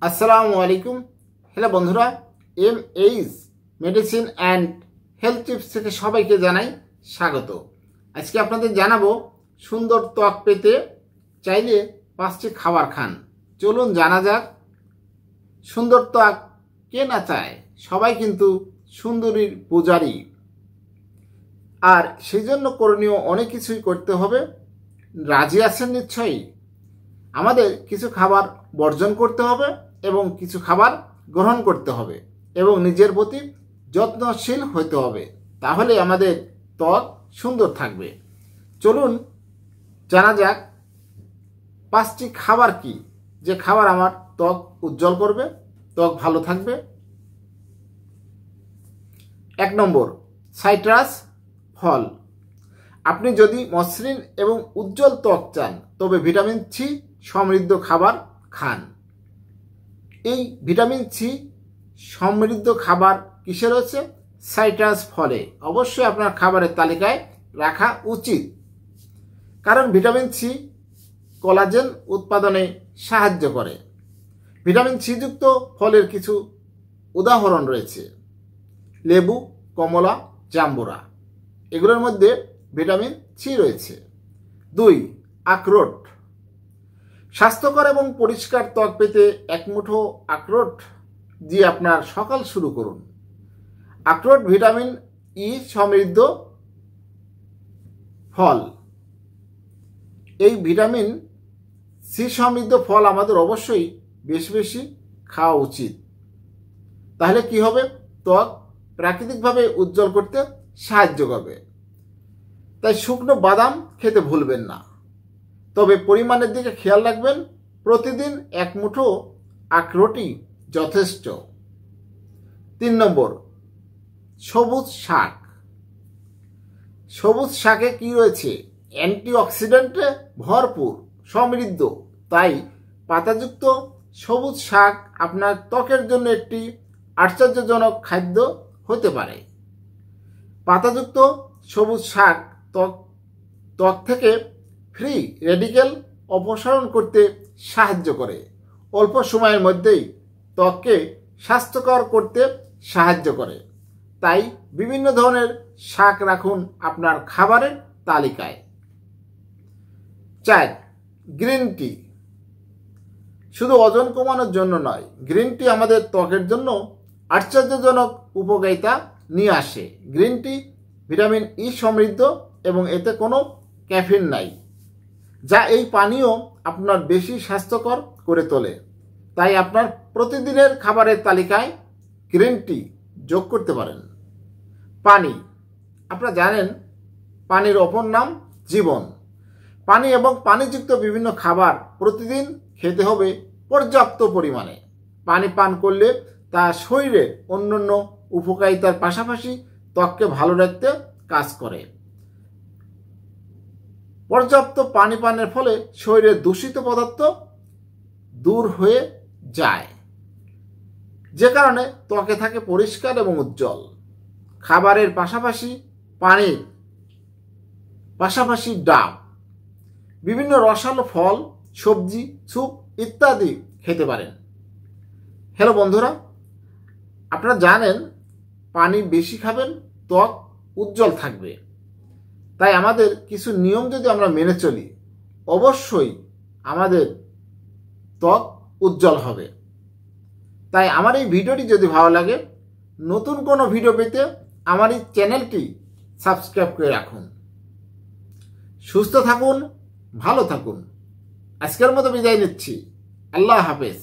আসসালামু আলাইকুম। হ্যালো বন্ধুরা, MH medicine and health tips থেকে সবাইকে জানাই স্বাগত। আজকে আপনাদের জানাবো সুন্দর ত্বক পেতে চাইলে 5টি খাবার খান। চলুন জানা যাক। সুন্দর ত্বক কে না চায়, সবাই কিন্তু সুন্দরীর পূজারী। আর সেই জন্য করণীয় অনেক কিছুই করতে হবে। রাজি আছেন নিশ্চয়ই? আমাদের কিছু খাবার বর্জন করতে হবে এবং কিছু খাবার গ্রহণ করতে হবে এবং নিজের প্রতি যত্নশীল হতে হবে, তাহলে আমাদের ত্বক সুন্দর থাকবে। চলুন জানা যাক 5টি খাবার কি, যে খাবার আমার ত্বক উজ্জ্বল করবে, ত্বক ভালো থাকবে। 1 নম্বর, সাইট্রাস ফল। আপনি যদি মসৃণ এবং উজ্জ্বল ত্বক চান তবে ভিটামিন সি সমৃদ্ধ খাবার খান। এই ভিটামিন সি সমৃদ্ধ খাবার কিসে রয়েছে? সাইট্রাস ফলে। অবশ্যই আপনার খাবারের তালিকায় রাখা উচিত, কারণ ভিটামিন সি কোলাজেন উৎপাদনে সাহায্য করে। ভিটামিন সি যুক্ত ফলের কিছু উদাহরণ রয়েছে: লেবু, কমলা, জাম্বুরা। এগুলোর মধ্যে ভিটামিন সি রয়েছে। 2, আখরোট। স্বাস্থ্যকর এবং পরিষ্কার ত্বক পেতে এক মুঠো আখরোট দিয়ে আপনার সকাল শুরু করুন। আখরোট ভিটামিন ই সমৃদ্ধ ফল। এই ভিটামিন সি সমৃদ্ধ ফল আমাদের অবশ্যই বেশি বেশি খাওয়া উচিত। তাহলে কি হবে? ত্বক প্রাকৃতিকভাবে উজ্জ্বল করতে সাহায্য করবে। তাই শুকনো বাদাম খেতে ভুলবেন না, তবে পরিমাণের দিকে খেয়াল রাখবেন। প্রতিদিন এক মুঠো আখরোটই যথেষ্ট। 3 নম্বর, সবুজ শাক। সবুজ শাকে কি রয়েছে? অ্যান্টিঅক্সিডেন্টে ভরপুর, সমৃদ্ধ। তাই পাতাযুক্ত সবুজ শাক আপনার ত্বকের জন্য একটি আশ্চর্যজনক খাদ্য হতে পারে। পাতাযুক্ত সবুজ শাক ত্বক থেকে ফ্রি রেডিক্যাল অপসারণ করতে সাহায্য করে। অল্প সময়ের মধ্যেই ত্বককে স্বাস্থ্যকর করতে সাহায্য করে। তাই বিভিন্ন ধরনের শাক রাখুন আপনার খাবারের তালিকায়। 4, গ্রিন টি। শুধু ওজন কমানোর জন্য নয়, গ্রিন টি আমাদের ত্বকের জন্য আশ্চর্যজনক উপকারিতা নিয়ে আসে। গ্রিন টি ভিটামিন ই সমৃদ্ধ এবং এতে কোনো ক্যাফিন নাই, যা এই পানীয় আপনার বেশি স্বাস্থ্যকর করে তোলে। তাই আপনার প্রতিদিনের খাবারের তালিকায় গ্রিন টি যোগ করতে পারেন। পানি। আপনারা জানেন পানির অপর নাম জীবন। পানি এবং পানিযুক্ত বিভিন্ন খাবার প্রতিদিন খেতে হবে পর্যাপ্ত পরিমাণে। পানি পান করলে তা শরীরের অন্যান্য উপকারিতার পাশাপাশি ত্বককে ভালো রাখতে কাজ করে। পর্যাপ্ত পানি পানের ফলে শরীরের দূষিত পদার্থ দূর হয়ে যায়, যে কারণে ত্বকে থাকে পরিষ্কার এবং উজ্জ্বল। খাবারের পাশাপাশি পানির পাশাপাশি ডাব, বিভিন্ন রসালো ফল, সবজি, স্যুপ ইত্যাদি খেতে পারেন। হ্যালো বন্ধুরা, আপনারা জানেন পানি বেশি খাবেন, ত্বক উজ্জ্বল থাকবে। তাই আমাদের কিছু নিয়ম যদি আমরা মেনে চলি, অবশ্যই আমাদের ত্বক উজ্জ্বল হবে। তাই আমার এই ভিডিওটি যদি ভালো লাগে, নতুন কোনো ভিডিও পেতে আমার এই চ্যানেলটি সাবস্ক্রাইব করে রাখুন। সুস্থ থাকুন, ভালো থাকুন। আজকের মতো বিদায় নিচ্ছি। আল্লাহ হাফেজ।